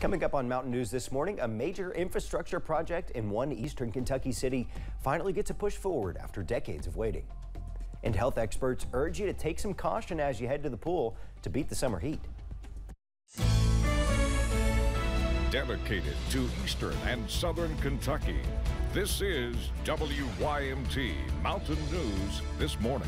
Coming up on Mountain News this morning, a major infrastructure project in one eastern Kentucky city finally gets a push forward after decades of waiting. And health experts urge you to take some caution as you head to the pool to beat the summer heat. Dedicated to eastern and southern Kentucky, this is WYMT Mountain News this morning.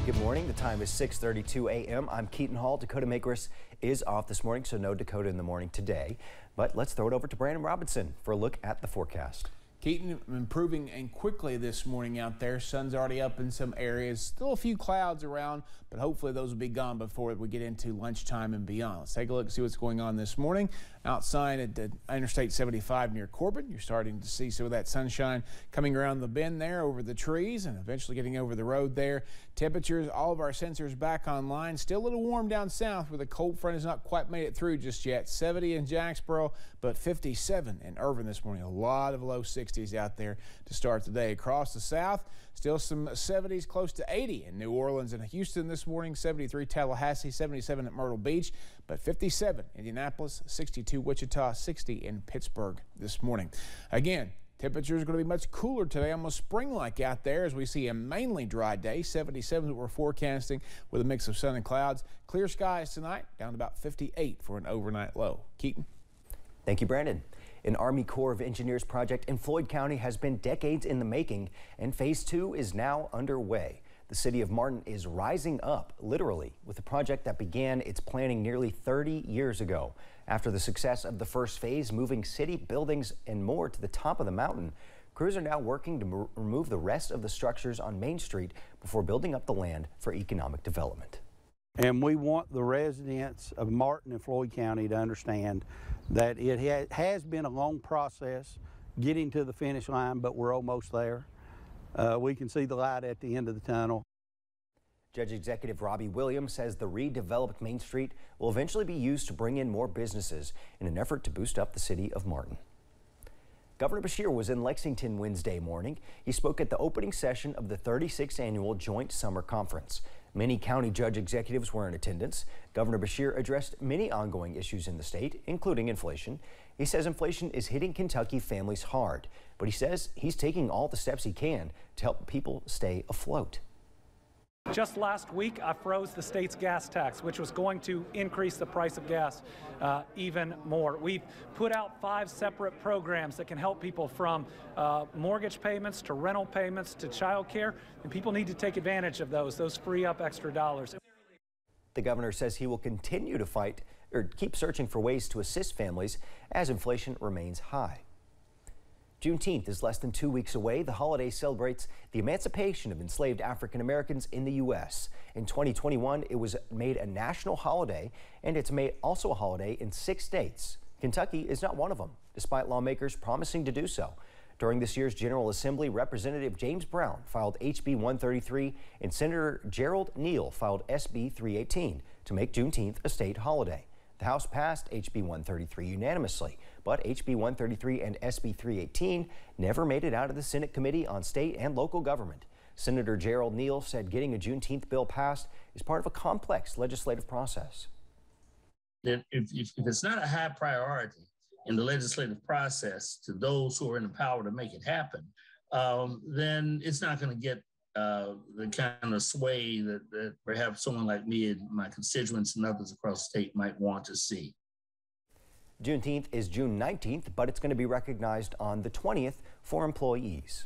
Good morning. The time is 6:32 a.m. I'm Keaton Hall. Dakota Makris is off this morning, so no Dakota in the morning today. But let's throw it over to Brandon Robinson for a look at the forecast. Keaton, improving and quickly this morning out there. Sun's already up in some areas. Still a few clouds around, but hopefully those will be gone before we get into lunchtime and beyond. Let's take a look and see what's going on this morning. Outside at the Interstate 75 near Corbin, you're starting to see some of that sunshine coming around the bend there over the trees and eventually getting over the road there. Temperatures, all of our sensors back online. Still a little warm down south where the cold front has not quite made it through just yet. 70 in Jacksboro, but 57 in Irvin this morning. A lot of low 60s out there to start the day. Across the south, still some 70s, close to 80 in New Orleans and Houston this morning. 73 Tallahassee, 77 at Myrtle Beach, but 57 Indianapolis, 62 Wichita, 60 in Pittsburgh this morning. Again, temperatures are going to be much cooler today, almost spring-like out there as we see a mainly dry day. 77 that we're forecasting with a mix of sun and clouds. Clear skies tonight, down to about 58 for an overnight low. Keaton. Thank you, Brandon. An Army Corps of Engineers project in Floyd County has been decades in the making, and Phase 2 is now underway. The city of Martin is rising up, literally, with a project that began its planning nearly 30 years ago. After the success of the first phase, moving city buildings and more to the top of the mountain, crews are now working to remove the rest of the structures on Main Street before building up the land for economic development. And we want the residents of Martin and Floyd County to understand that it has been a long process getting to the finish line, but we're almost there. We can see the light at the end of the tunnel. Judge Executive Robbie Williams says the redeveloped Main Street will eventually be used to bring in more businesses in an effort to boost up the city of Martin. Governor Beshear was in Lexington Wednesday morning. He spoke at the opening session of the 36th Annual Joint Summer Conference. Many county judge executives were in attendance. Governor Beshear addressed many ongoing issues in the state, including inflation. He says inflation is hitting Kentucky families hard, but he says he's taking all the steps he can to help people stay afloat. Just last week, I froze the state's gas tax, which was going to increase the price of gas even more. We've put out 5 separate programs that can help people from mortgage payments to rental payments to child care, and people need to take advantage of those. Those free up extra dollars. The governor says he will continue to fight or keep searching for ways to assist families as inflation remains high. Juneteenth is less than 2 weeks away. The holiday celebrates the emancipation of enslaved African Americans in the U.S. In 2021, it was made a national holiday, and it's made also a holiday in 6 states. Kentucky is not one of them, despite lawmakers promising to do so. During this year's General Assembly, Representative James Brown filed HB 133 and Senator Gerald Neal filed SB 318 to make Juneteenth a state holiday. The House passed HB 133 unanimously, but HB 133 and SB 318 never made it out of the Senate Committee on State and Local Government. Senator Gerald Neal said getting a Juneteenth bill passed is part of a complex legislative process. If it's not a high priority in the legislative process to those who are in the power to make it happen, then it's not going to get the kind of sway that perhaps someone like me and my constituents and others across the state might want to see. Juneteenth is June 19th, but it's going to be recognized on the 20th for employees.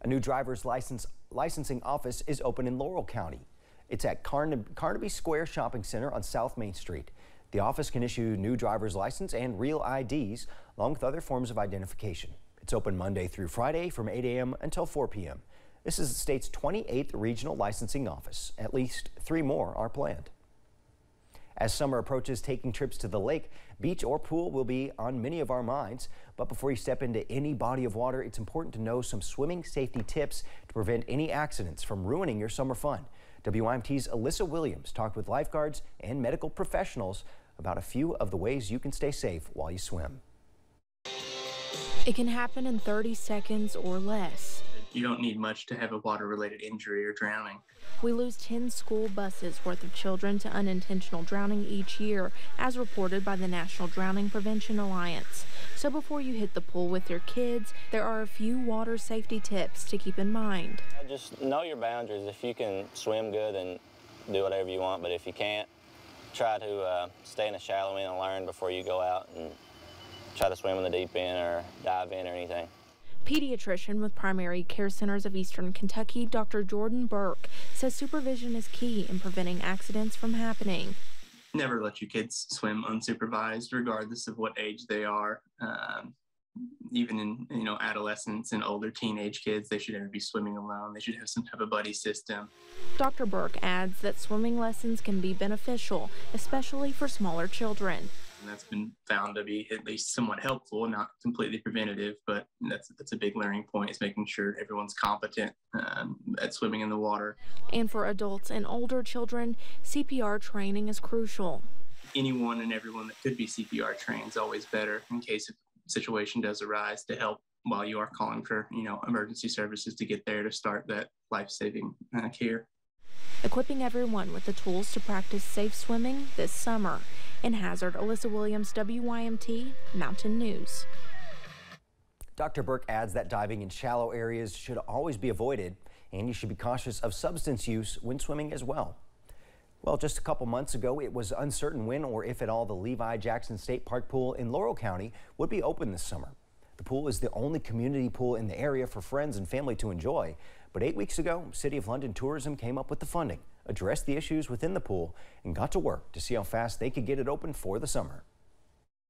A new driver's licensing office is open in Laurel County. It's at Carnaby Square Shopping Center on South Main Street. The office can issue new driver's license and real IDs, along with other forms of identification. It's open Monday through Friday from 8 a.m. until 4 p.m. This is the state's 28th regional licensing office. At least 3 more are planned. As summer approaches, taking trips to the lake, beach, or pool will be on many of our minds. But before you step into any body of water, it's important to know some swimming safety tips to prevent any accidents from ruining your summer fun. WYMT's Alyssa Williams talked with lifeguards and medical professionals about a few of the ways you can stay safe while you swim. It can happen in 30 seconds or less. You don't need much to have a water-related injury or drowning. We lose 10 school buses worth of children to unintentional drowning each year, as reported by the National Drowning Prevention Alliance. So before you hit the pool with your kids, there are a few water safety tips to keep in mind. Just know your boundaries. If you can swim good, then do whatever you want, but if you can't, try to stay in the shallow end and learn before you go out and try to swim in the deep end or dive in or anything. Pediatrician with Primary Care Centers of Eastern Kentucky, Dr. Jordan Burke, says supervision is key in preventing accidents from happening. Never let your kids swim unsupervised, regardless of what age they are. Even in adolescents and older teenage kids, they should never be swimming alone. They should have some type of buddy system. Dr. Burke adds that swimming lessons can be beneficial, especially for smaller children. And that's been found to be at least somewhat helpful, not completely preventative, but that's a big learning point, is making sure everyone's competent at swimming in the water. And for adults and older children, CPR training is crucial. Anyone and everyone that could be CPR trained is always better in case a situation does arise, to help while you are calling for emergency services to get there to start that life-saving care. Equipping everyone with the tools to practice safe swimming this summer. In Hazard, Alyssa Williams, WYMT Mountain News. Dr. Burke adds that diving in shallow areas should always be avoided, and you should be cautious of substance use when swimming as well. Well, just a couple months ago, it was uncertain when or if at all the Levi Jackson State Park pool in Laurel County would be open this summer. The pool is the only community pool in the area for friends and family to enjoy. But 8 weeks ago, City of London Tourism came up with the funding, addressed the issues within the pool, and got to work to see how fast they could get it open for the summer.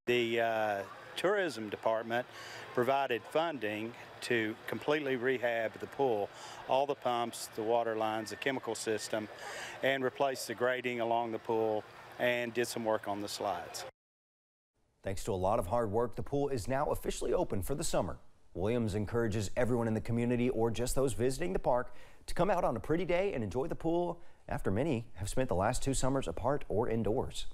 The tourism department provided funding to completely rehab the pool, all the pumps, the water lines, the chemical system, and replace the grading along the pool, and did some work on the slides. Thanks to a lot of hard work, the pool is now officially open for the summer. Williams encourages everyone in the community, or just those visiting the park, to come out on a pretty day and enjoy the pool after many have spent the last 2 summers apart or indoors.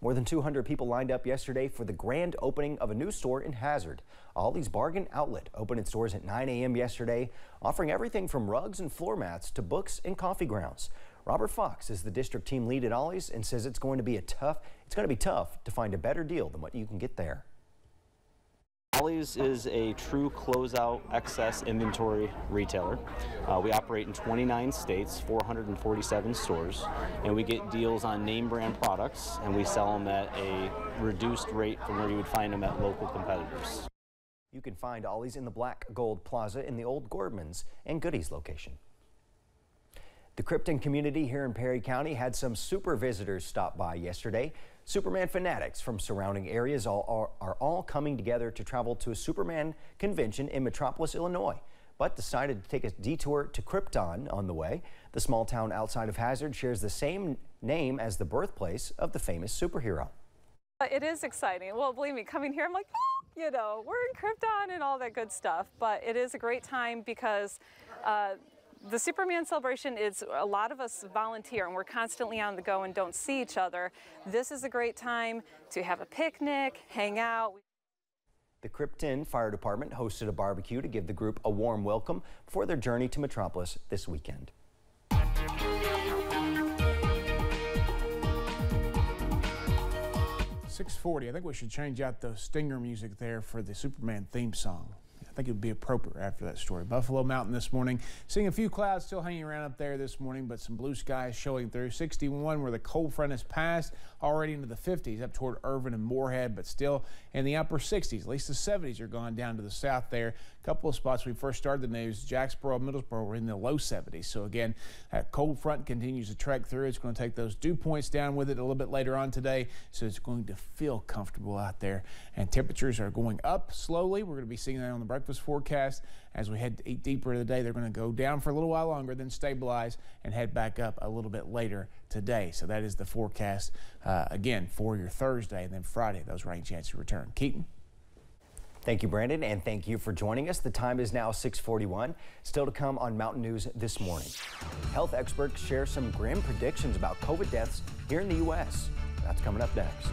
More than 200 people lined up yesterday for the grand opening of a new store in Hazard. Ollie's Bargain Outlet opened its doors at 9 a.m. yesterday, offering everything from rugs and floor mats to books and coffee grounds. Robert Fox is the district team lead at Ollie's and says it's going to be tough to find a better deal than what you can get there. Ollie's is a true closeout excess inventory retailer. We operate in 29 states, 447 stores, and we get deals on name brand products, and we sell them at a reduced rate from where you would find them at local competitors. You can find Ollie's in the Black Gold Plaza in the old Gordman's and Goodies location. The Krypton community here in Perry County had some super visitors stop by yesterday. Superman fanatics from surrounding areas are all coming together to travel to a Superman convention in Metropolis, Illinois, but decided to take a detour to Krypton on the way. The small town outside of Hazard shares the same name as the birthplace of the famous superhero. It is exciting. Well, believe me, coming here, I'm like, oh, we're in Krypton and all that good stuff. But it is a great time because the Superman celebration is, a lot of us volunteer and we're constantly on the go and don't see each other. This is a great time to have a picnic, hang out. The Krypton Fire Department hosted a barbecue to give the group a warm welcome before their journey to Metropolis this weekend. 6:40. I think we should change out the stinger music there for the Superman theme song. I think it would be appropriate after that story. Buffalo Mountain this morning, seeing a few clouds still hanging around up there this morning, but some blue skies showing through. 61 where the cold front has passed, already into the 50s up toward Irvin and Moorhead, but still in the upper 60s. At least the 70s are gone down to the south there. A couple of spots when we first started the news, Jacksboro, Middlesboro, were in the low 70s. So again, that cold front continues to trek through. It's going to take those dew points down with it a little bit later on today, so it's going to feel comfortable out there. And temperatures are going up slowly. We're going to be seeing that on the breakfast forecast. As we head deeper into the day, they're going to go down for a little while longer, then stabilize and head back up a little bit later today. So that is the forecast again for your Thursday, and then Friday those rain chances return. Keaton. Thank you, Brandon, and thank you for joining us. The time is now 6:41. Still to come on Mountain News this morning. Health experts share some grim predictions about COVID deaths here in the U.S. That's coming up next.